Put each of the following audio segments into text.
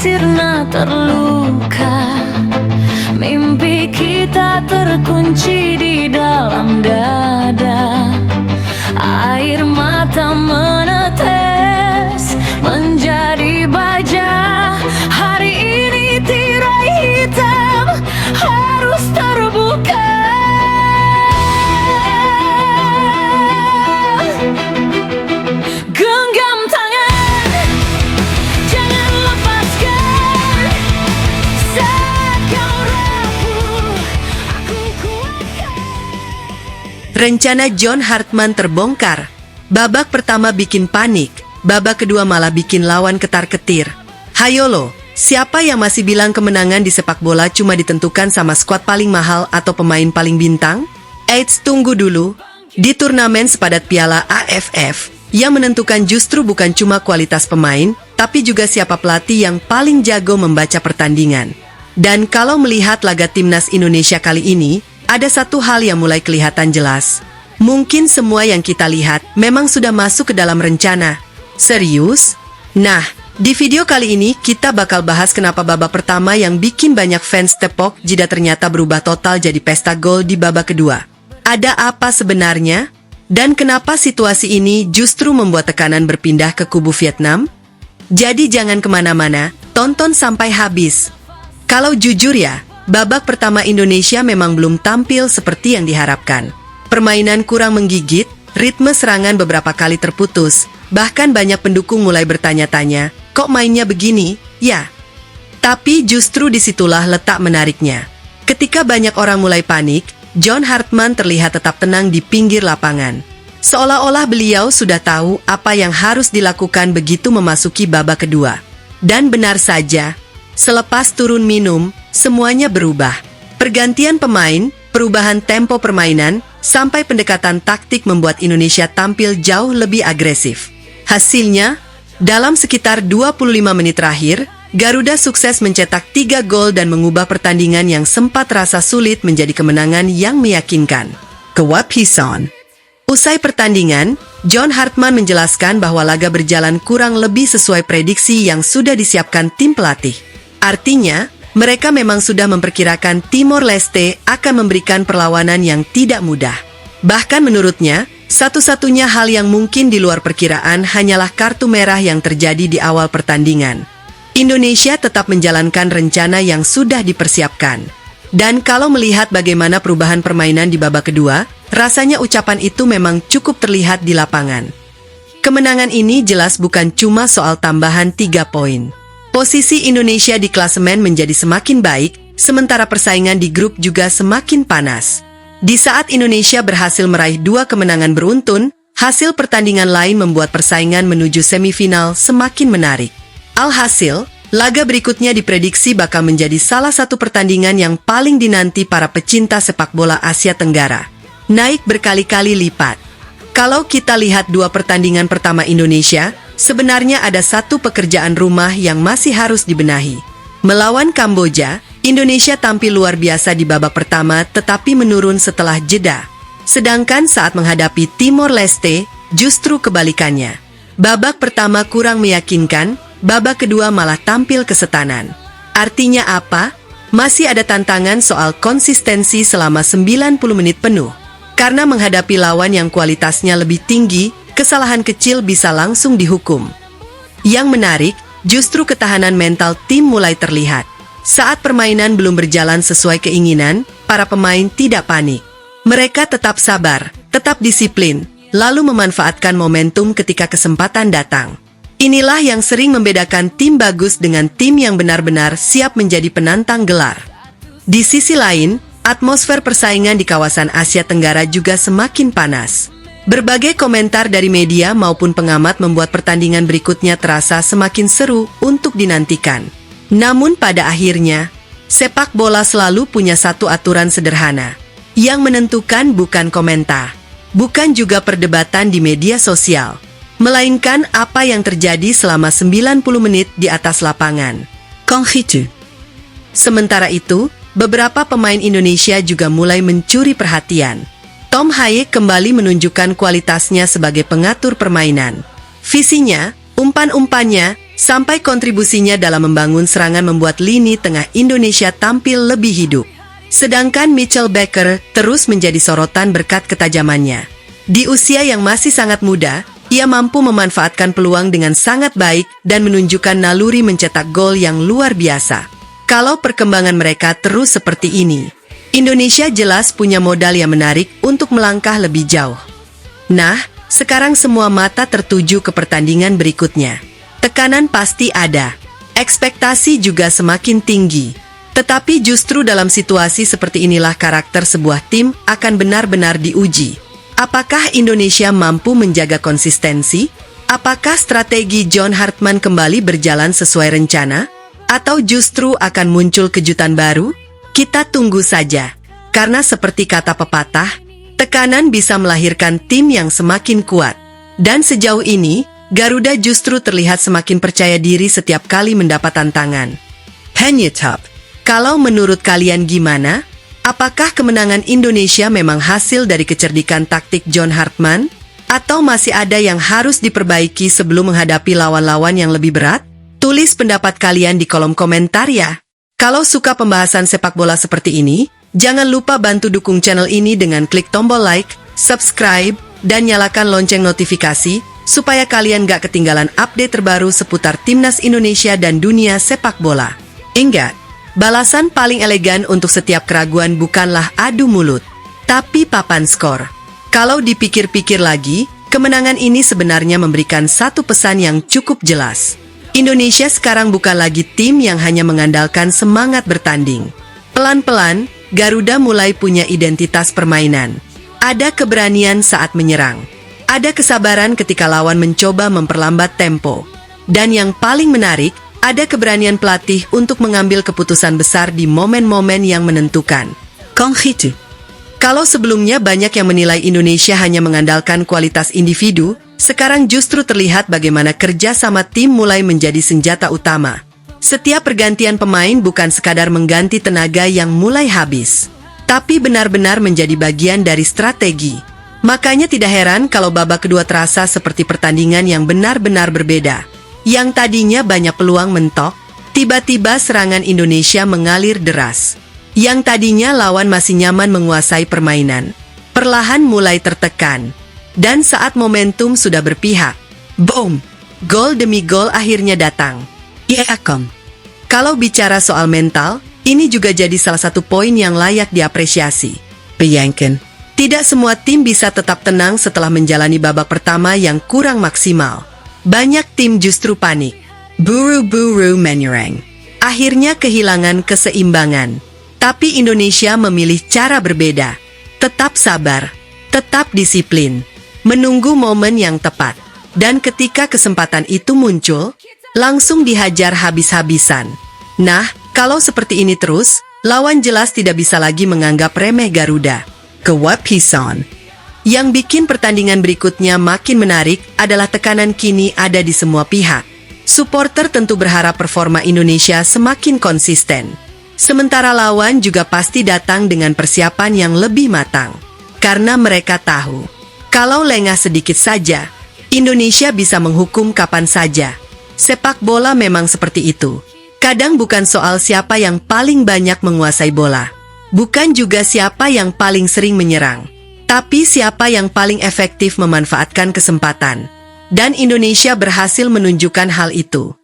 sirna terluka. Mimpi kita terkunci di dalam dada. Air mata menetes menjadi baja. Hari ini tirai hitam harus terbuka. Genggam tangan, jangan lepaskan. Saat kau rapuh, aku kuatkan. Rencana John Hartman terbongkar. Babak pertama bikin panik, babak kedua malah bikin lawan ketar-ketir. Hayolo, siapa yang masih bilang kemenangan di sepak bola cuma ditentukan sama skuad paling mahal atau pemain paling bintang? Eits, tunggu dulu. Di turnamen sepadat Piala AFF, yang menentukan justru bukan cuma kualitas pemain, tapi juga siapa pelatih yang paling jago membaca pertandingan. Dan kalau melihat laga timnas Indonesia kali ini, ada satu hal yang mulai kelihatan jelas. Mungkin semua yang kita lihat memang sudah masuk ke dalam rencana. Serius? Nah, di video kali ini kita bakal bahas kenapa babak pertama yang bikin banyak fans tepok jeda ternyata berubah total jadi pesta gol di babak kedua. Ada apa sebenarnya? Dan kenapa situasi ini justru membuat tekanan berpindah ke kubu Vietnam? Jadi jangan kemana-mana, tonton sampai habis. Kalau jujur ya, babak pertama Indonesia memang belum tampil seperti yang diharapkan. Permainan kurang menggigit, ritme serangan beberapa kali terputus, bahkan banyak pendukung mulai bertanya-tanya, kok mainnya begini? Ya. Tapi justru disitulah letak menariknya. Ketika banyak orang mulai panik, John Hartman terlihat tetap tenang di pinggir lapangan. Seolah-olah beliau sudah tahu apa yang harus dilakukan begitu memasuki babak kedua. Dan benar saja, selepas turun minum, semuanya berubah. Pergantian pemain, perubahan tempo permainan, sampai pendekatan taktik membuat Indonesia tampil jauh lebih agresif. Hasilnya, dalam sekitar 25 menit terakhir, Garuda sukses mencetak 3 gol dan mengubah pertandingan yang sempat terasa sulit menjadi kemenangan yang meyakinkan. Kewap Hison. Usai pertandingan, John Hartman menjelaskan bahwa laga berjalan kurang lebih sesuai prediksi yang sudah disiapkan tim pelatih. Artinya, mereka memang sudah memperkirakan Timor Leste akan memberikan perlawanan yang tidak mudah. Bahkan menurutnya, satu-satunya hal yang mungkin di luar perkiraan hanyalah kartu merah yang terjadi di awal pertandingan. Indonesia tetap menjalankan rencana yang sudah dipersiapkan. Dan kalau melihat bagaimana perubahan permainan di babak kedua, rasanya ucapan itu memang cukup terlihat di lapangan. Kemenangan ini jelas bukan cuma soal tambahan 3 poin. Posisi Indonesia di klasemen menjadi semakin baik, sementara persaingan di grup juga semakin panas. Di saat Indonesia berhasil meraih 2 kemenangan beruntun, hasil pertandingan lain membuat persaingan menuju semifinal semakin menarik. Alhasil, laga berikutnya diprediksi bakal menjadi salah satu pertandingan yang paling dinanti para pecinta sepak bola Asia Tenggara. Naik berkali-kali lipat. Kalau kita lihat 2 pertandingan pertama Indonesia, sebenarnya ada satu pekerjaan rumah yang masih harus dibenahi. Melawan Kamboja, Indonesia tampil luar biasa di babak pertama tetapi menurun setelah jeda. Sedangkan saat menghadapi Timor Leste, justru kebalikannya. Babak pertama kurang meyakinkan, babak kedua malah tampil kesetanan. Artinya apa? Masih ada tantangan soal konsistensi selama 90 menit penuh. Karena menghadapi lawan yang kualitasnya lebih tinggi, kesalahan kecil bisa langsung dihukum. Yang menarik, justru ketahanan mental tim mulai terlihat. Saat permainan belum berjalan sesuai keinginan, para pemain tidak panik. Mereka tetap sabar, tetap disiplin, lalu memanfaatkan momentum ketika kesempatan datang. Inilah yang sering membedakan tim bagus dengan tim yang benar-benar siap menjadi penantang gelar. Di sisi lain, atmosfer persaingan di kawasan Asia Tenggara juga semakin panas. Berbagai komentar dari media maupun pengamat membuat pertandingan berikutnya terasa semakin seru untuk dinantikan. Namun pada akhirnya, sepak bola selalu punya satu aturan sederhana. Yang menentukan bukan komentar, bukan juga perdebatan di media sosial, melainkan apa yang terjadi selama 90 menit di atas lapangan. Kong Hitu. Sementara itu, beberapa pemain Indonesia juga mulai mencuri perhatian. Tom Hayek kembali menunjukkan kualitasnya sebagai pengatur permainan. Visinya, umpan-umpannya, sampai kontribusinya dalam membangun serangan membuat lini tengah Indonesia tampil lebih hidup. Sedangkan Mitchell Baker terus menjadi sorotan berkat ketajamannya. Di usia yang masih sangat muda, ia mampu memanfaatkan peluang dengan sangat baik dan menunjukkan naluri mencetak gol yang luar biasa. Kalau perkembangan mereka terus seperti ini, Indonesia jelas punya modal yang menarik untuk melangkah lebih jauh. Nah, sekarang semua mata tertuju ke pertandingan berikutnya. Tekanan pasti ada, ekspektasi juga semakin tinggi. Tetapi justru dalam situasi seperti inilah karakter sebuah tim akan benar-benar diuji. Apakah Indonesia mampu menjaga konsistensi? Apakah strategi John Hartman kembali berjalan sesuai rencana? Atau justru akan muncul kejutan baru? Kita tunggu saja. Karena seperti kata pepatah, tekanan bisa melahirkan tim yang semakin kuat. Dan sejauh ini, Garuda justru terlihat semakin percaya diri setiap kali mendapat tantangan. Penyetop. Kalau menurut kalian gimana? Apakah kemenangan Indonesia memang hasil dari kecerdikan taktik John Hartman? Atau masih ada yang harus diperbaiki sebelum menghadapi lawan-lawan yang lebih berat? Tulis pendapat kalian di kolom komentar ya. Kalau suka pembahasan sepak bola seperti ini, jangan lupa bantu dukung channel ini dengan klik tombol like, subscribe, dan nyalakan lonceng notifikasi, supaya kalian gak ketinggalan update terbaru seputar Timnas Indonesia dan dunia sepak bola. Ingat, balasan paling elegan untuk setiap keraguan bukanlah adu mulut, tapi papan skor. Kalau dipikir-pikir lagi, kemenangan ini sebenarnya memberikan satu pesan yang cukup jelas. Indonesia sekarang bukan lagi tim yang hanya mengandalkan semangat bertanding. Pelan-pelan, Garuda mulai punya identitas permainan. Ada keberanian saat menyerang. Ada kesabaran ketika lawan mencoba memperlambat tempo. Dan yang paling menarik, ada keberanian pelatih untuk mengambil keputusan besar di momen-momen yang menentukan. Konghitu. Kalau sebelumnya banyak yang menilai Indonesia hanya mengandalkan kualitas individu, sekarang justru terlihat bagaimana kerja sama tim mulai menjadi senjata utama. Setiap pergantian pemain bukan sekadar mengganti tenaga yang mulai habis, tapi benar-benar menjadi bagian dari strategi. Makanya tidak heran kalau babak kedua terasa seperti pertandingan yang benar-benar berbeda. Yang tadinya banyak peluang mentok, tiba-tiba serangan Indonesia mengalir deras. Yang tadinya lawan masih nyaman menguasai permainan, perlahan mulai tertekan. Dan saat momentum sudah berpihak, boom! Gol demi gol akhirnya datang. Akom. Kalau bicara soal mental, ini juga jadi salah satu poin yang layak diapresiasi. Bayangkan, tidak semua tim bisa tetap tenang setelah menjalani babak pertama yang kurang maksimal. Banyak tim justru panik, buru-buru menyerang. Akhirnya kehilangan keseimbangan. Tapi Indonesia memilih cara berbeda. Tetap sabar, tetap disiplin, menunggu momen yang tepat. Dan ketika kesempatan itu muncul, langsung dihajar habis-habisan. Nah, kalau seperti ini terus, lawan jelas tidak bisa lagi menganggap remeh Garuda. Kewapisan. Yang bikin pertandingan berikutnya makin menarik adalah tekanan kini ada di semua pihak. Supporter tentu berharap performa Indonesia semakin konsisten. Sementara lawan juga pasti datang dengan persiapan yang lebih matang. Karena mereka tahu, kalau lengah sedikit saja, Indonesia bisa menghukum kapan saja. Sepak bola memang seperti itu. Kadang bukan soal siapa yang paling banyak menguasai bola. Bukan juga siapa yang paling sering menyerang. Tapi siapa yang paling efektif memanfaatkan kesempatan. Dan Indonesia berhasil menunjukkan hal itu.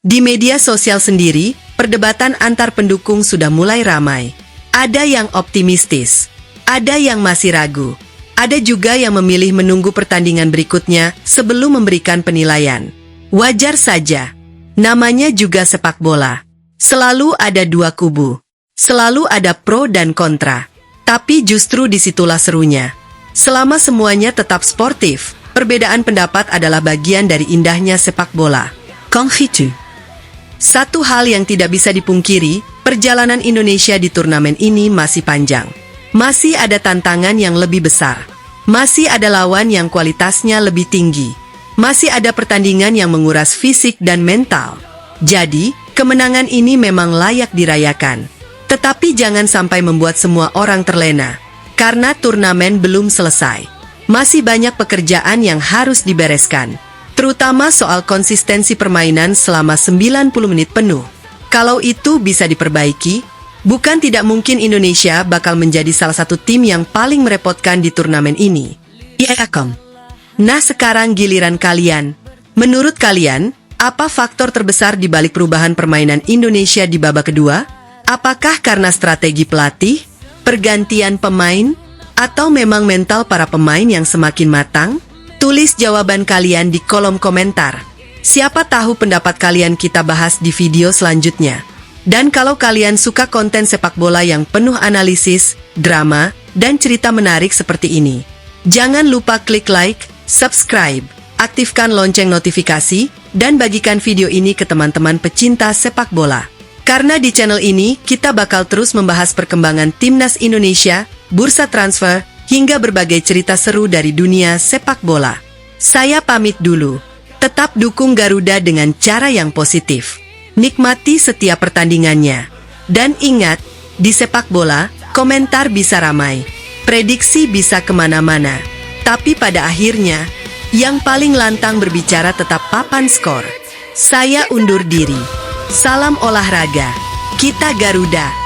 Di media sosial sendiri, perdebatan antar pendukung sudah mulai ramai. Ada yang optimistis, ada yang masih ragu, ada juga yang memilih menunggu pertandingan berikutnya sebelum memberikan penilaian. Wajar saja, namanya juga sepak bola. Selalu ada dua kubu, selalu ada pro dan kontra. Tapi justru disitulah serunya. Selama semuanya tetap sportif, perbedaan pendapat adalah bagian dari indahnya sepak bola. Konghitu. Satu hal yang tidak bisa dipungkiri, perjalanan Indonesia di turnamen ini masih panjang. Masih ada tantangan yang lebih besar. Masih ada lawan yang kualitasnya lebih tinggi. Masih ada pertandingan yang menguras fisik dan mental. Jadi, kemenangan ini memang layak dirayakan. Tetapi jangan sampai membuat semua orang terlena, karena turnamen belum selesai. Masih banyak pekerjaan yang harus dibereskan. terutama soal konsistensi permainan selama 90 menit penuh. Kalau itu bisa diperbaiki, bukan tidak mungkin Indonesia bakal menjadi salah satu tim yang paling merepotkan di turnamen ini. Iya, Kom. Nah, sekarang giliran kalian. Menurut kalian, apa faktor terbesar di balik perubahan permainan Indonesia di babak kedua? Apakah karena strategi pelatih, pergantian pemain, atau memang mental para pemain yang semakin matang? Tulis jawaban kalian di kolom komentar. Siapa tahu pendapat kalian kita bahas di video selanjutnya. Dan kalau kalian suka konten sepak bola yang penuh analisis, drama, dan cerita menarik seperti ini, jangan lupa klik like, subscribe, aktifkan lonceng notifikasi, dan bagikan video ini ke teman-teman pecinta sepak bola. Karena di channel ini, kita bakal terus membahas perkembangan Timnas Indonesia, bursa transfer, hingga berbagai cerita seru dari dunia sepak bola. Saya pamit dulu. Tetap dukung Garuda dengan cara yang positif. Nikmati setiap pertandingannya. Dan ingat, di sepak bola, komentar bisa ramai. Prediksi bisa kemana-mana. Tapi pada akhirnya, yang paling lantang berbicara tetap papan skor. Saya undur diri. Salam olahraga. Kita Garuda.